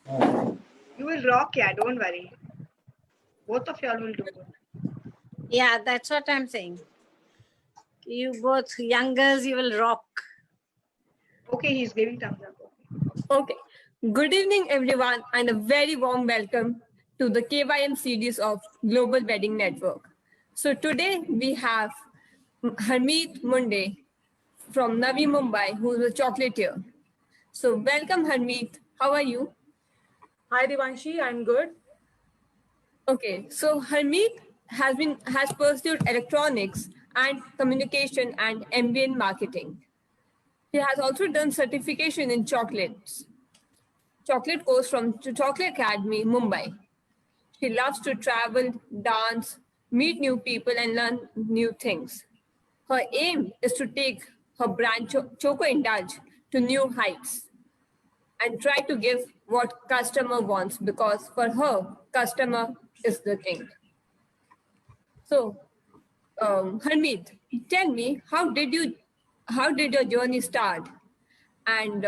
You will rock, yeah, don't worry. Both of y'all will do good. Yeah, that's what I'm saying. You both young girls, you will rock. Okay, he's giving thumbs up. Okay. Good evening, everyone, and a very warm welcome to the KYM series of Global Wedding Network. So today we have Harmeet Munde from Navi Mumbai, who is a chocolatier. So welcome, Harmeet. How are you? Hi Devanshi, I'm good. Okay, so Harmeet has pursued electronics and communication and MBA in marketing. He has also done certification in chocolate course from Chocolate Academy, Mumbai. She loves to travel, dance, meet new people, and learn new things. Her aim is to take her brand Choco Indulge to new heights and try to give what customer wants because for her, customer is the king. So, Harmeet, tell me how did your journey start, and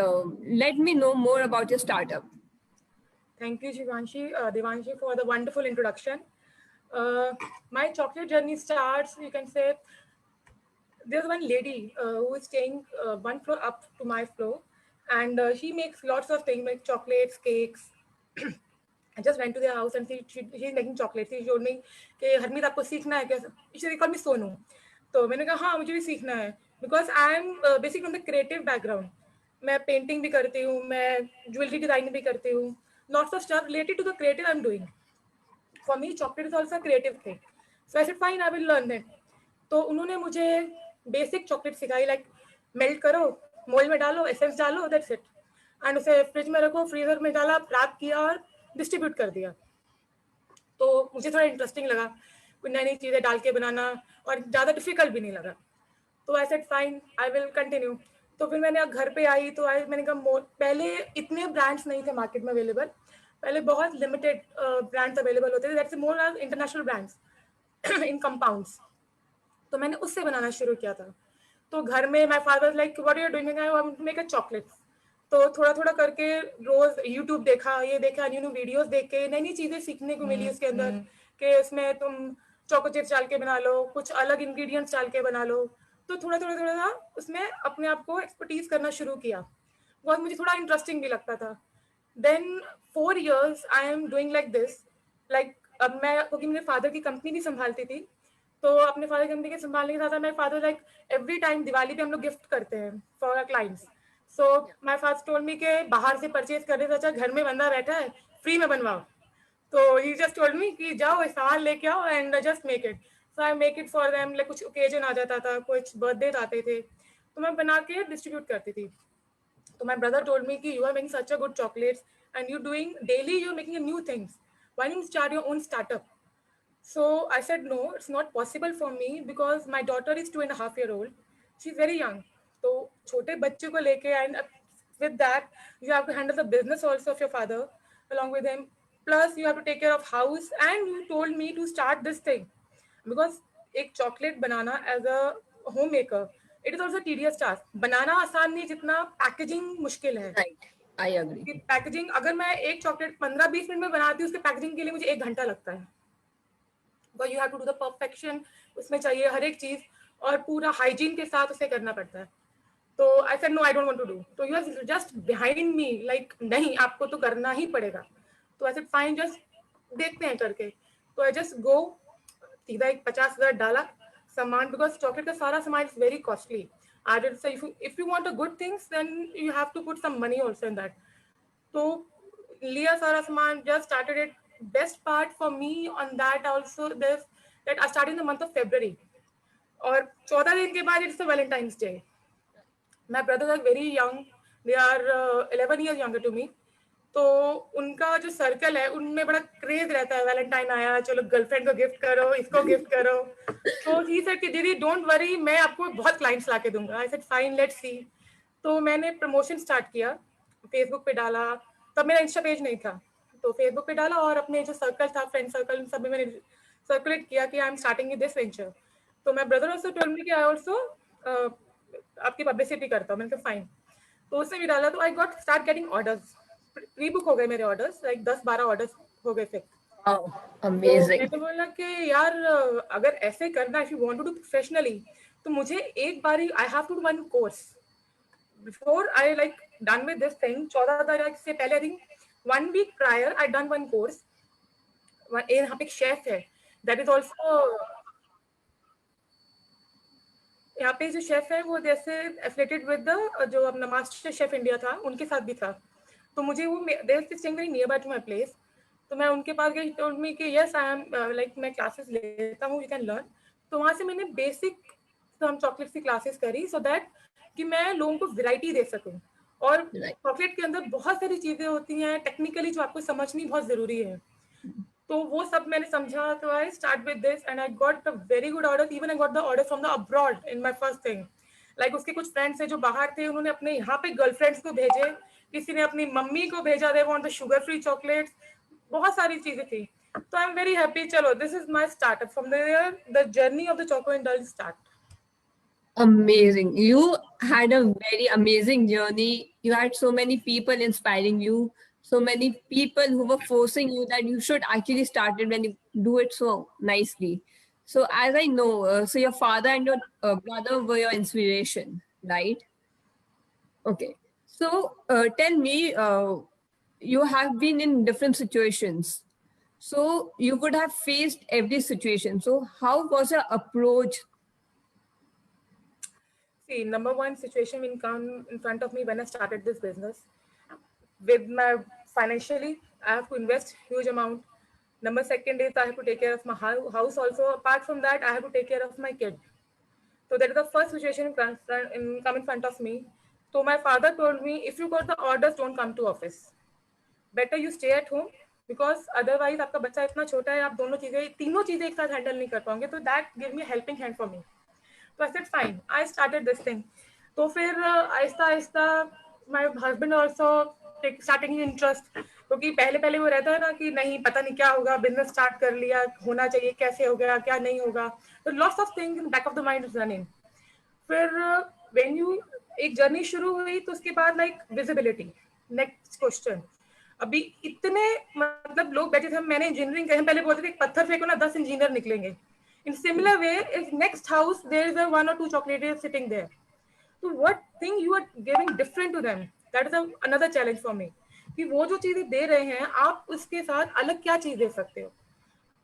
let me know more about your startup. Thank you, Devanshi, for the wonderful introduction. My chocolate journey starts, you can say, there's one lady who is staying one floor up to my floor, and she makes lots of things like chocolates, cakes. I just went to their house and she's making chocolates. She showed me कि हरमीत आपको सीखना है क्या? She called me Sonu. तो मैंने कहा हाँ मुझे भी सीखना है because I am basically from the creative background. मैं पेंटिंग भी करती हूँ, मैं ज्वेलरी डिजाइनिंग भी करती हूँ. Lots of stuff related to the creative I'm doing. For me, chocolate is also a creative thing. So I said fine, I will learn that. तो उन्होंने मुझे बेसिक चॉकलेट सिखाई लाइक मेल्ट करो, mould में डालो, एसेंस डालो, that's it. And उसे fridge में रखो, फ्रीजर में डाला, रैप किया और डिस्ट्रीब्यूट कर दिया. तो मुझे थोड़ा इंटरेस्टिंग लगा कोई नई नई चीज़ें डाल के बनाना और ज़्यादा डिफिकल्ट भी नहीं लगा. तो I said fine, I will continue. तो फिर मैंने घर पे आई तो मैंने कहा पहले इतने ब्रांड्स नहीं थे मार्केट में अवेलेबल. पहले बहुत लिमिटेड ब्रांड्स अवेलेबल होते थे, that's more as international brands in compounds. तो मैंने उससे बनाना शुरू किया था. तो घर में my father like what are you doing? I want to make a chocolates. तो थोड़ा थोड़ा करके रोज यूट्यूब देखा, ये देखा, न्यू न्यू वीडियोस देख के नई नई चीजें सीखने को मिली उसके अंदर कि उसमें तुम चोको चिप्स डाल के बना लो, कुछ अलग इंग्रेडिएंट्स डाल के बना लो. तो थोड़ा थोड़ा थोड़ा उसमें अपने आप को एक्सपर्टीज करना शुरू किया. बहुत मुझे थोड़ा इंटरेस्टिंग भी लगता था. Then 4 years I am doing like this. Like अब मैं क्योंकि मेरे फादर की कंपनी भी संभालती थी, तो अपने फादर कंपनी के संभालने के साथ मेरे father like every time Diwali पे हम लोग गिफ्ट करते हैं for our clients. So my father told me के बाहर से परचेज करने से अच्छा घर में बंदा बैठा है, फ्री में बनवाओ. तो ही जस्ट टोल्ड मी कि जाओ सामान लेके आओ and just make it. So I make it for them. Like कुछ ओकेजन आ जाता था, कुछ बर्थडे आते थे, तो मैं बना के डिस्ट्रीब्यूट करती थी. तो माय ब्रदर टोल्ड मी कि you are making such a good chocolates and you doing daily, you are making new things, why don't you start your own startup? So I said, no, it's not possible for me because my daughter is 2.5 years old. She's very young. So छोटे बच्चे को लेके and with that you have to handle the business also of your father along with him. Plus you have to take care of house and you told me to start this thing because एक chocolate banana as a homemaker it is also tedious task. बनाना आसान नहीं जितना packaging मुश्किल है. Right, I agree. Packaging अगर मैं एक chocolate 15-20 minute में बनाती हूँ, उसके पैकेजिंग के लिए मुझे 1 घंटा लगता है. But you have to do the perfection. उसमें चाहिए हर एक चीज और पूरा हाइजीन के साथ उसे करना पड़ता है. तो I said no, I don't want to do. तो you are just behind me like नहीं आपको तो करना ही पड़ेगा. तो आई सेड फाइन, जस्ट देखते हैं करके. तो आई जस्ट गो सीधा एक 50,000 डाला सामान बिकॉज चॉकलेट का सारा सामान is very costly. I did say if you want a good things then you have to put some money also in that. तो लिया सारा सामान, just started it. Best part for me on that also this that I started in the month of February और 14 दिन के बाद it's the Valentine's Day. My brothers are very young, they are 11 years younger to me. तो उनका जो circle है उनमें बड़ा क्रेज रहता है, वैलेंटाइन आया चलो गर्लफ्रेंड को गिफ्ट करो, इसको गिफ्ट करो. तो ही सेड कि दीदी डोंट वरी, मैं आपको बहुत क्लाइंट्स ला के दूंगा. I said fine, let's see. तो मैंने प्रमोशन स्टार्ट किया, फेसबुक पे डाला. तब मेरा इंस्टा पेज नहीं था, तो फेसबुक पे डाला और अपने जो सर्कल था, फ्रेंड सर्कल, सब में मैंने सर्कुलेट किया कि I am starting with this venture. तो my brother also told me कि आई आल्सो आपकी पब्लिसिटी करता हूँ. मैंने कहा फाइन. तो उसने भी डाला, तो I got start getting orders. Pre book हो गए मेरे ऑर्डर्स, लाइक 10-12 ऑर्डर्स हो गए फिक्स। Wow, तो amazing. मैं तो बोला कि यार अगर ऐसे करना, if you want to do professionally, तो मुझे एक बार ही I have to do one course before I like done with this thing. 14 तारीख से पहले, I think 1 week prior, I done one course. यहाँ पे एक शेफ है, दैट इज ऑल्सो, यहाँ पे जो शेफ है वो जैसे एफिलेटेड विद द जो अपना मास्टर शेफ इंडिया था, उनके साथ भी था। तो मुझे वो there is staying very near by to my place, तो मैं उनके पास गई, टोल्ड मी कि यस आई एम लाइक मैं क्लासेस लेता हूँ, यू कैन लर्न। तो वहाँ से मैंने बेसिक हम चॉकलेट्स की क्लासेस करी, सो दैट कि मैं लोगों को वैरायटी दे सकूँ। और चॉकलेट के अंदर बहुत सारी चीजें होती हैं टेक्निकली जो आपको समझनी बहुत जरूरी है, तो वो सब मैंने समझा। तो I start with this and I got a very good order, even I got the order from the abroad in my first thing. Like उसके कुछ फ्रेंड्स है जो बाहर थे, उन्होंने अपने यहाँ पे गर्लफ्रेंड्स को भेजे, किसी ने अपनी मम्मी को भेजा, they want the sugar free chocolates, बहुत सारी चीजें थी। तो आई एम वेरी हैप्पी, चलो this is my startup, from there the journey of the Choco Indulge start. Amazing. You had a very amazing journey. You had so many people inspiring you, so many people who were forcing you that you should actually start it when you do it so nicely. So as I know, so your father and your brother were your inspiration, right? Okay. So tell me, you have been in different situations. So you would have faced every situation. So how was your approach? See, number one situation will come in front of me when I started this business. With my financially, I have to invest huge amount. Number second is I have to take care of my house also. Apart from that, I have to take care of my kid. So that is the first situation come in front of me. So my father told me, if you got the orders, don't come to office. Better you stay at home, because otherwise आपका बच्चा इतना छोटा है, आप दोनों चीजें, तीनों चीजें एक साथ हैंडल नहीं कर पाओगे। तो that give me a helping hand for me. तो I said fine, I started this thing. तो फिर Aahista Aahista my husband also starting interest, क्योंकि पहले पहले वो रहता है ना कि नहीं पता नहीं क्या होगा, बिजनेस स्टार्ट कर लिया, होना चाहिए, कैसे हो गया, क्या नहीं होगा, तो lots of things in back of the mind is running. फिर व्हेन यू एक जर्नी शुरू हुई, तो उसके बाद लाइक विजिबिलिटी, नेक्स्ट क्वेश्चन। अभी इतने मतलब लोग बैठे थे, मैंने इंजीनियरिंग हम पहले बोलते थे पत्थर फेंको ना 10 इंजीनियर निकलेंगे। In similar way, if next house there is a 1 or 2 chocolatiers sitting there, so what thing you are giving different to them, that is another challenge for me, कि वो जो चीजें दे रहे हैं आप उसके साथ अलग क्या चीज दे सकते हो।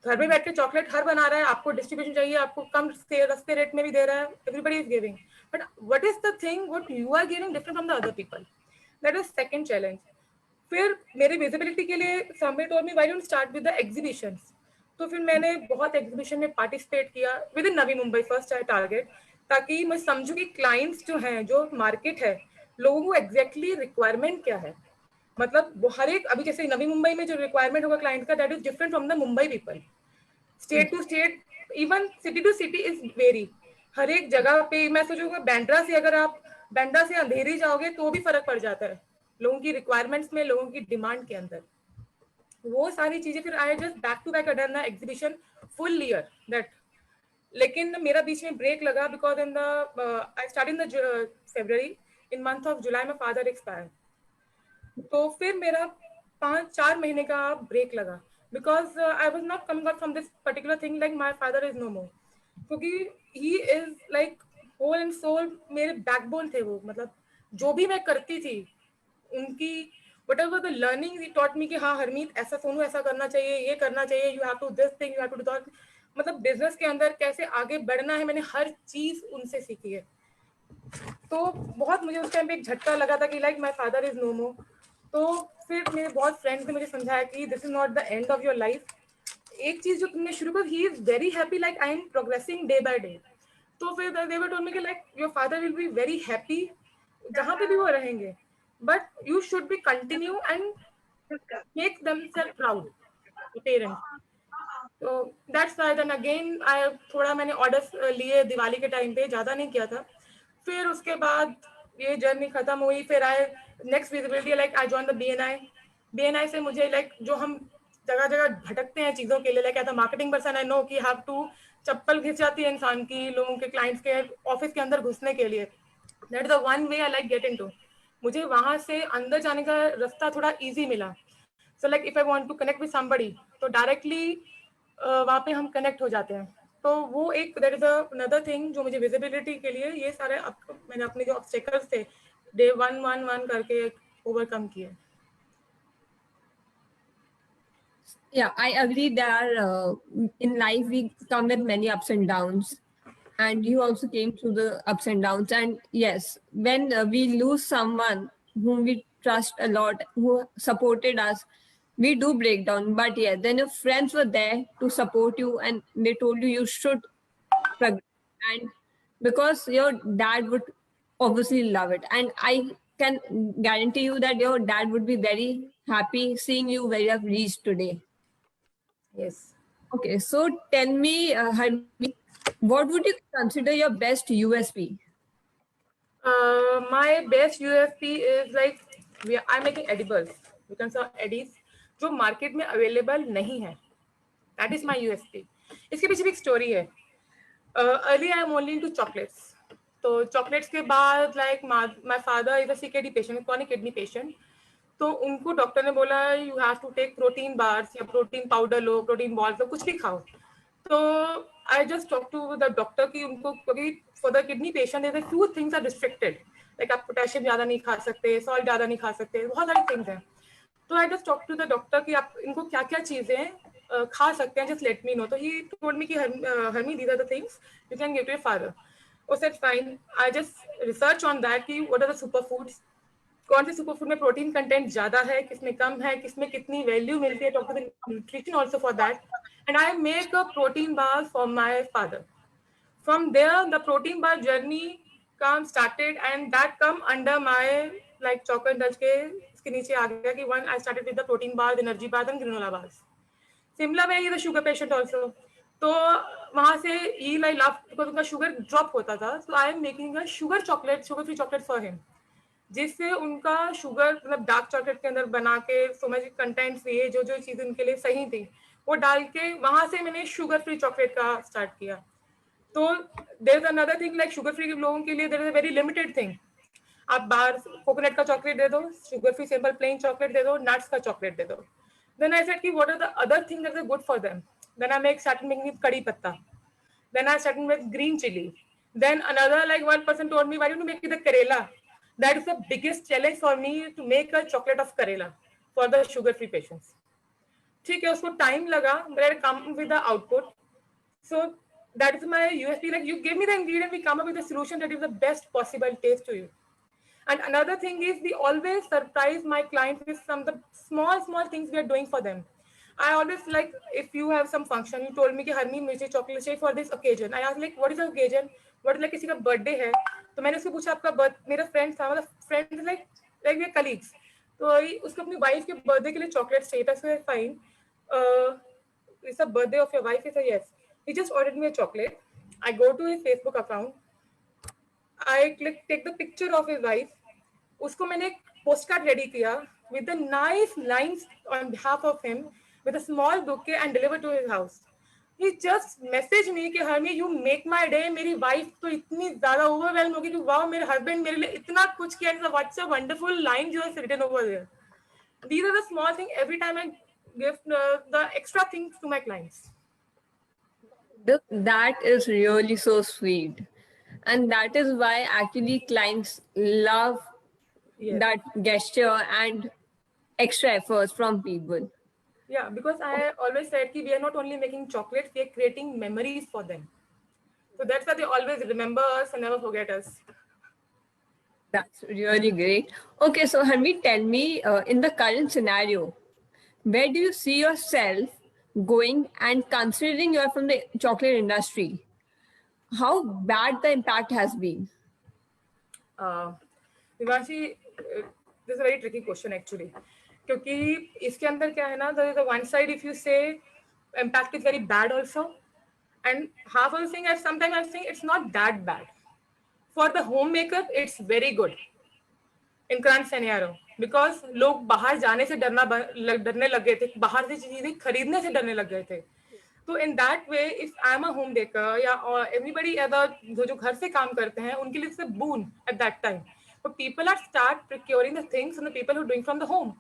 घर में बैठ के चॉकलेट हर बना रहा है, आपको डिस्ट्रीब्यूशन चाहिए, आपको कम सस्ते रेट में भी दे रहा है, everybody is giving, but what is the thing what you are giving different from the other people, that is second challenge. फिर मेरी विजिबिलिटी के लिए somebody told me why don't start with the exhibitions. तो फिर मैंने बहुत exhibition में participate किया with in Navi Mumbai first target, ताकि मैं समझूं कि क्लाइंट्स जो हैं, जो मार्केट है, लोगों को एग्जैक्टली रिक्वायरमेंट क्या है। मतलब वो हर एक, अभी जैसे नवी मुंबई में जो रिक्वायरमेंट होगा क्लाइंट का, that is different from the Mumbai people. State to state, even city to city is very. हर एक जगह पे मैं सोचूंगा बांद्रा से, अगर आप बांद्रा से अंधेरी जाओगे तो भी फर्क पड़ जाता है लोगों की रिक्वायरमेंट्स में, लोगों की डिमांड के अंदर। वो सारी चीजें फिर I just back to back done the exhibition full year that. लेकिन मेरा बीच में ब्रेक लगा because in the I start in the February, in month of July में फादर एक्सपायर। तो फिर मेरा 5-4 महीने का ब्रेक लगा, because I was not coming out from this particular thing, like my father is no more, क्योंकि he is like whole and soul, मेरे backbone थे वो। मतलब जो भी मैं करती थी उनकी whatever the learning he taught me कि हाँ हरमीत ऐसा, सोनू ऐसा करना चाहिए, ये करना चाहिए, you have to this thing, you have to do that, मतलब बिजनेस के अंदर कैसे आगे बढ़ना है, मैंने हर चीज उनसे सीखी है। तो बहुत मुझे उस टाइम पे एक झटका लगा था कि like my father is no more. तो फिर मेरे बहुत फ्रेंड्स ने मुझे समझाया कि this is not the end of your life, एक चीज जो तुमने शुरू कर, he is very happy, like I am progressing day by day. तो फिर दे वर टोल्ड मी कि like your father will be very happy जहां पे भी वो रहेंगे, but you should be continue and make themselves proud, the parents. So that's why then again I थोड़ा मैंने ऑर्डर्स लिए दिवाली के टाइम पे, ज्यादा नहीं किया था। फिर उसके बाद ये जर्नी खत्म हुई, फिर आए next visibility, like I join the BNI से मुझे लाइक जो हम जगह जगह भटकते हैं चीजों के लिए, like as a marketing person I know कि हैव टू, चप्पल घिस जाती है इंसान की लोगों के क्लाइंट्स के ऑफिस के अंदर घुसने के लिए, that is the one way I like get into. मुझे वहां से अंदर जाने का रास्ता थोड़ा इजी मिला. So like if I want to connect with somebody तो डायरेक्टली वहाँ पे हम कनेक्ट हो जाते हैं. तो वो एक दैट इज अनदर थिंग जो मुझे विजिबिलिटी के लिए ये सारे मैंने अपने जो ऑब्स्टेकल्स थे डे 1 करके ओवरकम किए. Yeah, I agree that in life we come with many ups and downs, and you also came through the ups and downs. And yes, when we lose someone whom we trust a lot, who supported us, we do break down. But yeah, then your friends were there to support you, and they told you you should progress. And because your dad would obviously love it, and I can guarantee you that your dad would be very happy seeing you where you have reached today. Yes. Okay, so tell me, Harmi, what would you consider your best USP? My best USP is like I'm making edibles. You can say eddies जो market में available नहीं है. That is my USP. इसके पीछे भी एक story है. Earlier I am only into chocolates. तो चॉकलेट्स के बाद like my father is a CKD patient, chronic kidney patient. तो उनको डॉक्टर ने बोला you have to take protein bars या प्रोटीन पाउडर लो, प्रोटीन बॉल्स लो, कुछ भी खाओ. तो I just talk to the doctor कि उनको क्योंकि for the kidney patient there are few things are restricted, like आप पोटेशियम ज्यादा नहीं खा सकते, सॉल्ट ज्यादा नहीं खा सकते, बहुत सारी थिंग्स हैं. तो I just talk to the doctor कि आप इनको क्या क्या चीजें खा सकते हैं, जस्ट लेट मी नो. तो ही टोल्ड मी कि हरमी these are the things you can give to your father. I said fine. I just research on that कि what are the superfoods, कौन से सुपर फूड में प्रोटीन कंटेंट ज्यादा है, किसमें कम है, किसमें कितनी वैल्यू मिलती है, talk to the nutrition also for that. And I make a protein bar for my father. From there the protein bar journey come started and that come under my like chocolate Dutch के इसके नीचे आ गया कि when I started with the protein bar, energy bar and granola bars. Similar में ये the sugar patient also. तो वहां से ईल आई लव बिकॉज उनका शुगर ड्रॉप होता था. So I am making a sugar chocolate, sugar free chocolate for him, जिससे उनका शुगर मतलब डार्क चॉकलेट के अंदर बना के सो मच कंटेंट्स ये जो जो चीज़ उनके लिए सही थी वो डाल के वहां से मैंने शुगर फ्री चॉकलेट का स्टार्ट किया. तो there is another thing like sugar free लोगों के लिए there is a very limited thing. आप बाहर कोकोनट का चॉकलेट दे दो, sugar free simple plain chocolate दे दो, नट्स का चॉकलेट दे दो. देन आई सेड कि what are the other thing that is good for them. Then I started making with curry patta. Then I started with green chili. Then another like one person told me, why don't you make it the Karela? That is the biggest challenge for me to make a chocolate of Karela for the sugar-free patients. ठीक है, उसको time लगा, but I come with the output. So that is my USP. Like you give me the ingredient, we come up with a solution that is the best possible taste to you. And another thing is we always surprise my clients with some of the small things we are doing for them. I always like if you have some function, you told me कि हरमी मुझे chocolate चाहिए for this occasion. I asked like what is the occasion? What is like किसी का birthday है, तो मैंने उसको पूछा आपका मेरा फ्रेंड था, मतलब फ्रेंड लाइक वी कलीग्स, तो उसको अपनी वाइफ के बर्थडे के लिए चॉकलेट चाहिए था. So fine, it's a birthday of your wife. Is a yes. He just ordered me a chocolate. I go to his Facebook account, I click take the picture of his wife. उसको मैंने एक post card ready किया with the nice lines on behalf of him with a small bouquet and deliver to his house. He just messaged me कि हरमी you make my day. मेरी wife तो इतनी ज़्यादा overwhelmed होगी कि wow मेरे husband मेरे लिए इतना कुछ किया. What's a wonderful line you have written over there. These are the small things every time I give the extra things to my clients. That is really so sweet, and that is why actually clients love that gesture and extra efforts from people. Yeah, because I always said that we are not only making chocolates, we are creating memories for them. So that's why they always remember us and never forget us. That's really great. Okay, so Harmi, tell me, in the current scenario, where do you see yourself going, and considering you're from the chocolate industry, how bad the impact has been? Devanshi, this is a very tricky question actually. क्योंकि इसके अंदर क्या है ना, the one side if you say impact is very bad also, and half of the thing sometimes I think it's not that bad. For the homemaker it's very good in current scenario because लोग बाहर जाने से डरने लग गए थे, बाहर से चीजें खरीदने से डरने लग गए थे. तो in that way if I'm a homemaker या everybody other जो घर से काम करते हैं उनके लिए it's a boon at that time. but people are start procuring the things from the people who are doing from the home.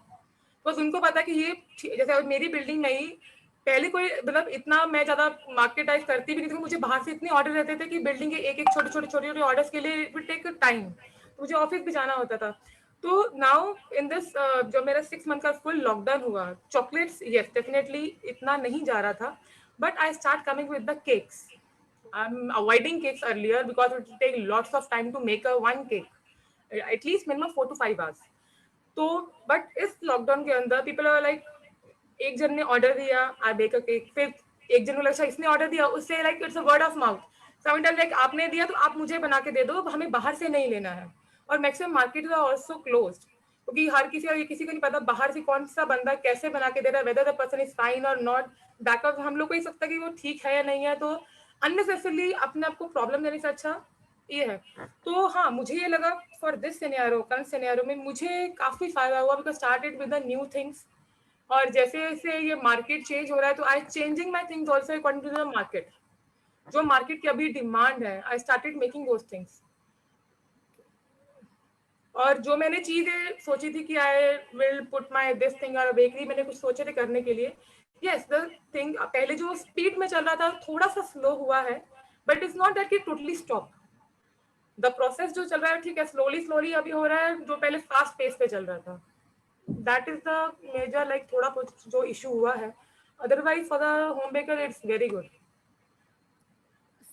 बस उनको पता है कि ये जैसे मेरी बिल्डिंग में ही पहले कोई मतलब इतना मैं ज्यादा मार्केटाइज करती भी नहीं थी, मुझे बाहर से इतने ऑर्डर रहते थे कि बिल्डिंग के एक एक छोटे ऑर्डर्स के लिए इट विल टेक टाइम, मुझे ऑफिस भी जाना होता था. तो नाउ इन दिस जो मेरा 6 मंथ का फुल लॉकडाउन हुआ, चॉकलेट्स यस डेफिनेटली इतना नहीं जा रहा था, but I start coming with the cakes. I'm avoiding cakes earlier because it will take lots of time to make a one cake, at least minimum 4 to 5 hours. तो but इस lockdown के अंदर people are like, एक जन ने order दिया, आई bake अ cake, फिर एक जन को लगा इसने ऑर्डर दिया, उससे like it's a word of mouth. Sometime like आपने दिया तो आप मुझे बना के दे दो, हमें बाहर से नहीं लेना है. और maximum market are also closed, क्योंकि हर किसी को नहीं पता बाहर से कौन सा बंदा कैसे बना के दे रहा है, whether the person is fine और नॉट. बैकअप हम लोग को ही सकता कि वो ठीक है या नहीं है, तो अननेसेसरली अपने आप को प्रॉब्लम देने से अच्छा ये है. तो हाँ, मुझे ये लगा for this scenario, current scenario में मुझे काफी फायदा हुआ, because started with the new things. और जैसे जैसे ये मार्केट चेंज हो रहा है, तो I changing my things also according to the market. जो मार्केट की अभी डिमांड है, I started making those things. और जो मैंने चीजें सोची थी कि I will put my this thing और बेकरी, मैंने कुछ सोचे थे करने के लिए. यस द थिंग पहले जो स्पीड में चल रहा था थोड़ा सा स्लो हुआ है, बट इट्स नॉट दैट कि टोटली स्टॉप. द प्रोसेस जो चल रहा है ठीक है, स्लोली अभी हो रहा है, जो पहले फास्ट पेस पे चल रहा था. That is the major like थोड़ा कुछ जो इशू हुआ है. Otherwise for the home baker it's very good.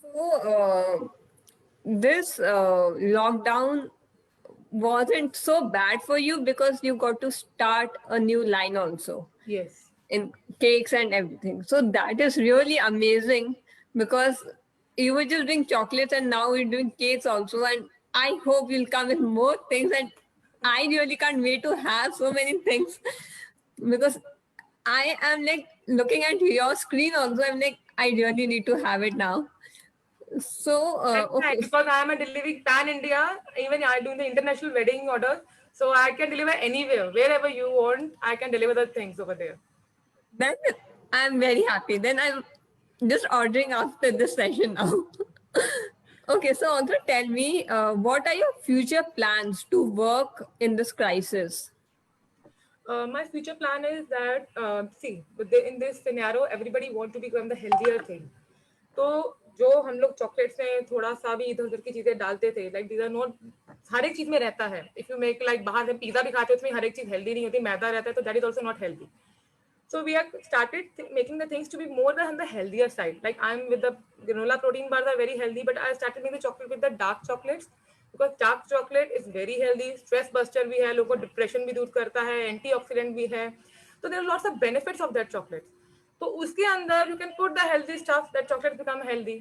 So this lockdown wasn't so bad for you because you got to start a new line also Yes. in cakes and everything. So that is really amazing because you were just doing chocolates and now you're doing cakes also. And I hope you'll come with more things. And I really can't wait to have so many things because I am like looking at your screen also. I'm like, I really need to have it now. So, okay. Because I am a delivery pan India, even I do the international wedding order, so I can deliver anywhere, wherever you want. I can deliver the things over there. Then I'm very happy. Then I'm just ordering after this session now. Okay, so Andhra, tell me, what are your future plans to work in this crisis? My future plan is that see, in this scenario, everybody want to become the healthier thing. तो जो हम लोग chocolates में थोड़ा सा भी इधर उधर की चीजें डालते थे, लाइक दीज आर नॉट, हर एक चीज में रहता है. इफ यू मेक लाइक बाहर से पिज्जा भी खाते हो, उसमें हर एक चीज हेल्दी नहीं होती, मैदा रहता है, तो that is also not healthy. So we have started making the things to be more on the healthier side. Like I'm with the granola protein bars are very healthy, but I started making the chocolate with the dark chocolates because dark chocolate is very healthy. Stress buster भी है, लोगों को depression भी दूर करता है, antioxidant भी है. So there are lots of benefits of that chocolate. तो उसके अंदर you can put the healthy stuff that chocolates become healthy.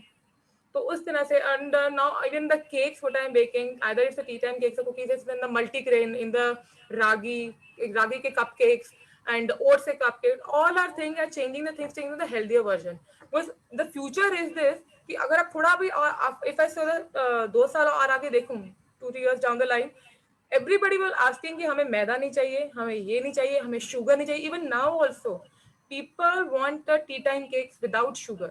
तो उस तरह से, and now even the cakes what I am baking, either it's the tea time cakes or cookies, it's in the multigrain, in the ragi ke cupcakes and oats ke cupcakes, all our things are changing to the healthier version. Because the future is this कि अगर आप थोड़ा भी, if I say 2 साल और आगे देखूं, 2 years down the line, everybody will asking कि हमें मैदा नहीं चाहिए, हमें ये नहीं चाहिए, हमें शुगर नहीं चाहिए. Even now also people want the tea time cakes without sugar.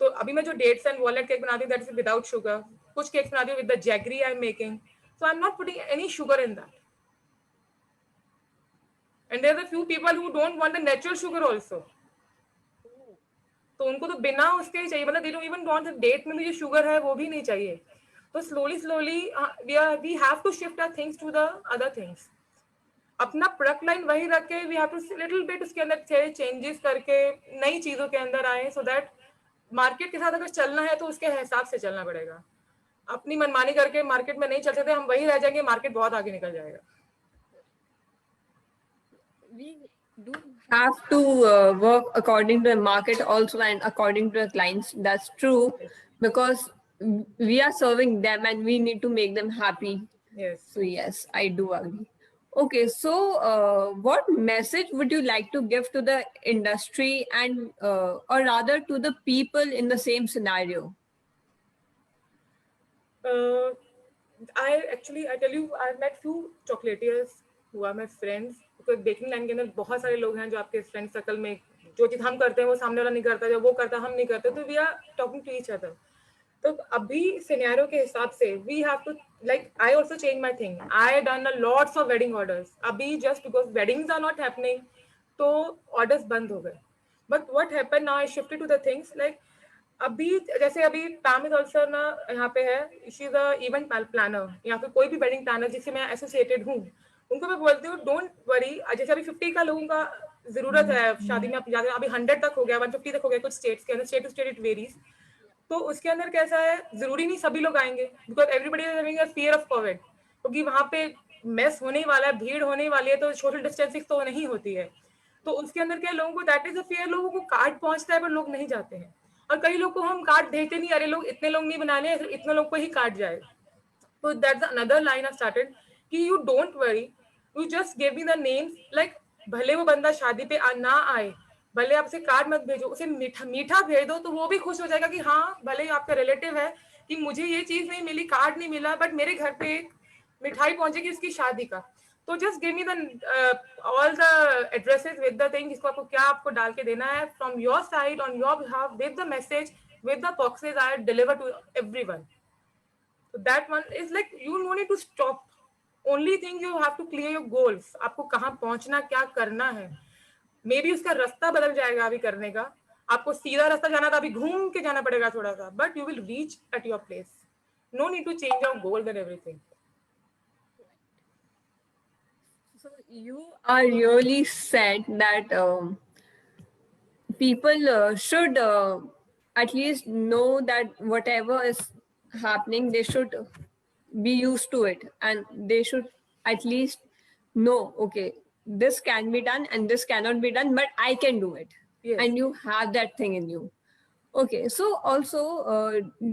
तो अभी मैं जो डेट्स एंड वॉलनट केक बनाती हूँ, दैट इज विदाउट शुगर. कुछ केक्स बनाती हूँ with the jaggery I am making, so I am not putting any sugar in that. And there are few people who don't want the natural sugar also, तो उनको तो बिना उसके ही चाहिए, मतलब they don't even want the date में भी जो शुगर है वो भी नहीं चाहिए. तो slowly we have to shift our things to the other things. अपना प्रोडक्ट लाइन वही रख के we have to little bit उसके अंदर चेंजेस करके नई चीजों के अंदर आए, सो दैट मार्केट के साथ अगर चलना है तो उसके हिसाब से चलना पड़ेगा. अपनी मनमानी करके मार्केट में नहीं चल सकते, हम वही रह जाएंगे, मार्केट बहुत आगे निकल जाएगा. We do have to work according to the market also and according to the clients. That's true, because we are serving them and we need to make them happy. Yes. So yes, I do agree. Okay, so what message would you like to give to the industry and or rather to the people in the same scenario? I tell you, I've met few chocolatiers who are my friends. because baking line के अंदर बहुत सारे लोग हैं जो आपके friend circle में जो चीज हम करते हैं वो सामने वाला नहीं करता, जब वो करता हम नहीं करते, तो we are talking to each other. तो अभी सिनेरियो के हिसाब से we have to like I also change my thing. I done a lots of wedding orders. अभी just because weddings are not happening तो ऑर्डर्स बंद हो गए. But what happened now, I shifted to the things like अभी जैसे अभी पैम is also ना यहाँ पे है. She is a event planner या फिर कोई भी वेडिंग प्लानर जिससे मैं एसोसिएटेड हूँ, उनको मैं बोलती हूँ डोंट वरी. जैसे अभी 50 का लोगों का जरूरत है शादी में, अभी 100 तक हो गया, 150 तक हो गया कुछ स्टेट्स के अंदर, state to state it varies. तो उसके अंदर कैसा है, जरूरी नहीं सभी लोग आएंगे because everybody is having a fear of Covid, क्योंकि वहां पे मेस होने वाला है, भीड़ होने वाली है, तो सोशल डिस्टेंसिंग तो नहीं होती है. तो उसके अंदर क्या लोगों को दैट इज अ फियर, लोगों को कार्ड पहुंचता है पर लोग नहीं जाते हैं. और कई लोग को हम कार्ड भेजते नहीं, अरे लोग इतने लोग नहीं बनाने, इतने लोग को ही कार्ड जाए. So that's another line I started कि you don't worry, you just give me the names. like भले वो बंदा शादी पे ना आए, भले आप उसे कार्ड मत भेजो, उसे मीठा मीठा भेज दो तो वो भी खुश हो जाएगा कि हाँ भले आपका रिलेटिव है कि मुझे ये चीज नहीं मिली, कार्ड नहीं मिला, बट मेरे घर पे एक मिठाई पहुंचेगी उसकी शादी का. तो just give me the all the addresses with the thing जिसको आपको क्या आपको डाल के देना है from your side on your behalf with the message with the boxes I deliver to everyone. So that one is like you no need to stop. Only thing you have to clear your goals. आपको कहाँ पहुंचना, क्या करना है. May be उसका रास्ता बदल जाएगा अभी करने का. आपको सीधा रास्ता जाना था, अभी घूम के जाना पड़ेगा थोड़ा सा, but you will reach at your place. No need to change your goals and everything. So you are really said that people should at least know that whatever is happening, they should be used to it, and they should at least know, okay, this can be done and this cannot be done, but I can do it. Yes. And you have that thing in you. Okay, so also,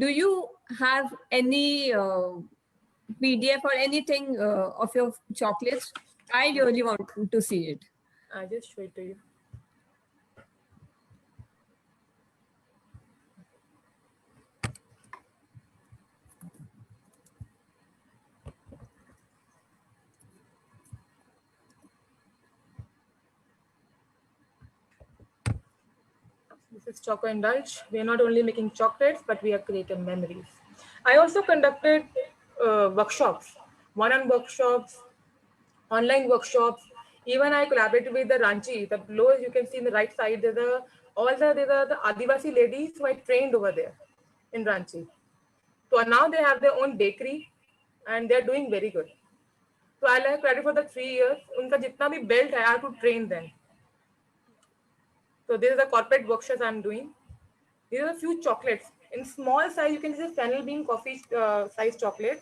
do you have any PDF or anything of your chocolates? I really want to see it. I just show it to you. This is Choco Indulge. We are not only making chocolates, but we are creating memories. I also conducted workshops, one-on workshops, online workshops. Even I collaborated with the Ranchi. The below, as you can see in the right side, there's the Adivasi ladies who I trained over there in Ranchi. So now they have their own bakery and they're doing very good. So I'll have credit for the 3 years. Unka jitna bhi belt hai, I have to train them. So this is the corporate workshops I'm doing. These are a few chocolates. In small size, you can see fennel bean coffee size chocolate.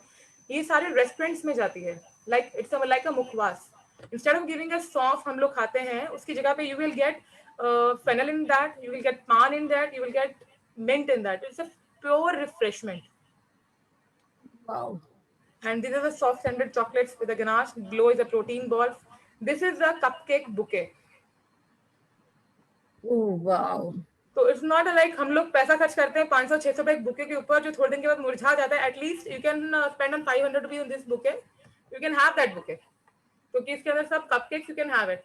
ये सारे restaurants में जाती है. Like it's like a मुखवास. Instead of giving a sauce हम लोग खाते हैं, उसकी जगह पे you will get fennel in that, you will get pan in that, you will get mint in that. It's a pure refreshment. Wow. And these are the soft scented chocolates with a ganache. Below is the protein balls. This is a cupcake bouquet. Oh, wow. तो it's not like हम लोग पैसा खर्च करते हैं 500-600 रुपए एक bouquet के ऊपर जो थोड़े दिन के बाद मुरझा जाता है. At least you can spend on 500 rupees on this bouquet, you can have that bouquet, क्योंकि इसके अंदर सब cupcakes you can have it.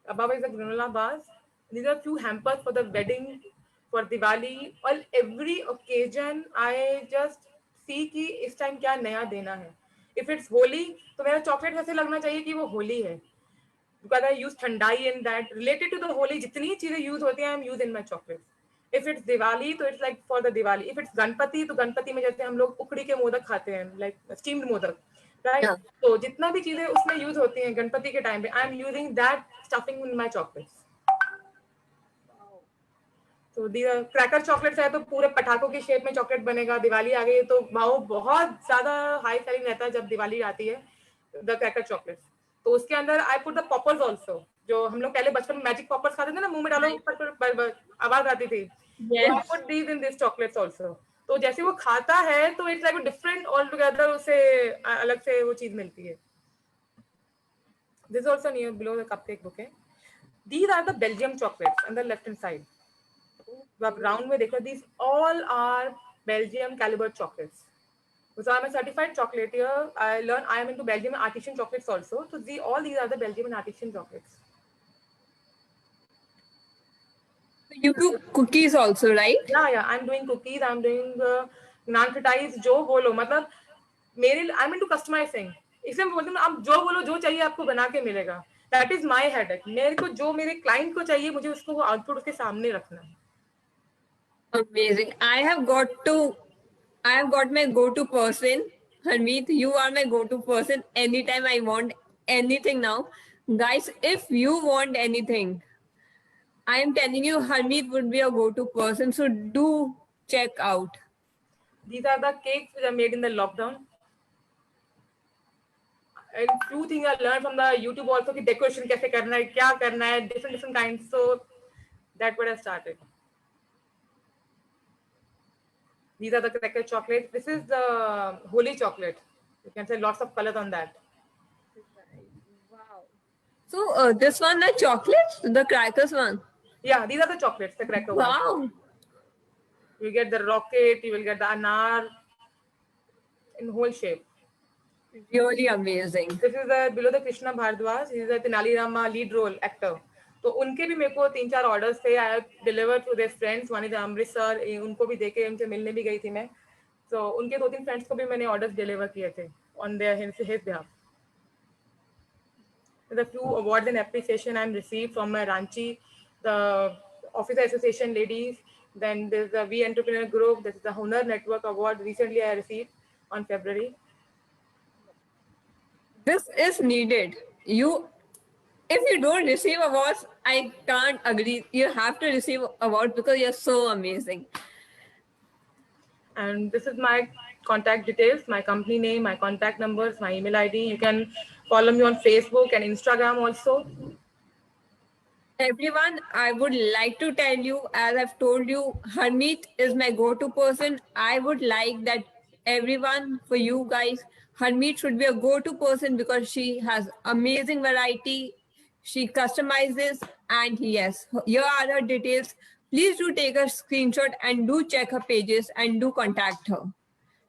above is the granola bars. These are few hampers for the wedding, for Diwali, और every occasion I just see कि इस time क्या नया देना है. if it's होली तो मेरा चॉकलेट ऐसे लगना चाहिए कि वो होली है, because I use thandai in that. Related to the Holi, जितनी चीजें use होती हैं, I'm use in my chocolates. If it's Diwali, तो it's like for the Diwali. If it's Ganpati, तो गणपति में जैसे हम लोग उकड़ी के मोदक खाते हैं, like steamed modak, right? Yeah. तो जितना भी चीजें उसमें use होती हैं गणपति के टाइम पे, I'm using that stuffing in my chocolates. तो क्रैकर चॉकलेट्स है तो पूरे पटाखों की शेप में चॉकलेट बनेगा. दिवाली आ गई तो भाव बहुत ज्यादा हाई सेलिंग रहता है जब दिवाली आती है, द क्रैकर चॉकलेट्स. तो उसके अंदर I put the poppers also, जो हम लोग पहले बचपन में मैजिक पॉपर्स खाते थे ना, मुंह में डालो ऊपर आवाज आती थी. I put these in this chocolates also. तो जैसे वो खाता है तो it's like different altogether, उसे अलग से वो चीज मिलती है. This also near below the cupcake bouquet. These are the Belgium chocolates on the left hand side. तो आप राउंड में देखो, these all are Belgium calibre chocolates. So I'm a certified chocolatier. I am into Belgium and artisan chocolates also. So all these are the Belgium and artisan chocolates. So You do cookies also, right? Yeah, I'm doing cookies, I'm doing naan khatais, जो बोलो मतलब मेरे I'm into customizing. इसलिए मैं बोलती हूँ आप जो बोलो जो चाहिए आपको बना के मिलेगा. That is my headache. मेरे को जो मेरे क्लाइंट को चाहिए मुझे उसको वो आउटपुट उसके सामने रखना है. Amazing. I have got my go-to person. Harmeet, you are my go-to person anytime I want anything now. Guys, if you want anything, I am telling you, Harmeet would be a go-to person. So do check out. These are the cakes which are made in the lockdown. And few things I learned from the YouTube also कि decoration कैसे करना है, क्या करना है, different kinds. So that's what I started. These are the cracker chocolates. This is the holy chocolate. You can say lots of colors on that. Wow. So this one, the chocolates, the crackers one. Yeah, these are the chocolates, the cracker ones. Wow. You get the rocket, you will get the anar in whole shape. Really amazing. This is below the Krishna Bhardwaj. He is a Tenali Rama lead role actor. तो उनके भी मेरे को 3-4 orders थे. I deliver to their friends. One is Amritsar. उनको भी देके उनसे मिलने भी गई थी मैं. तो उनके 2-3 फ्रेंड्स को भी मैंने ऑर्डर्स डिलीवर किए थे on their his behalf. The few awards and appreciation I'm received from my Ranchi, the Officer Association ladies. Then there's the We Entrepreneur Group. This is the Honor Network Award. Recently I received on February. This is needed. If you don't receive awards, I can't agree. You have to receive awards because you're so amazing. And this is my contact details, my company name, my contact numbers, my email ID. You can follow me on Facebook and Instagram also. Everyone, I would like to tell you, as I've told you, Harmeet is my go-to person. I would like that everyone, for you guys, Harmeet should be a go-to person because she has amazing variety. She customizes, and yes, here are her details. Please do take a screenshot and do check her pages and do contact her.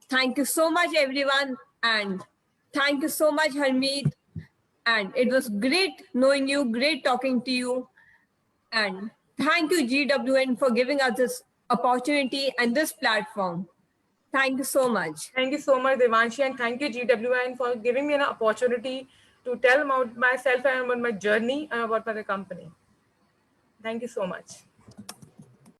Thank you so much, everyone. And thank you so much, Harmeet. And it was great knowing you, great talking to you. And thank you, GWN, for giving us this opportunity and this platform. Thank you so much. Thank you so much, Devanshi, and thank you, GWN, for giving me an opportunity to tell about myself and about my journey and about my company. Thank you so much.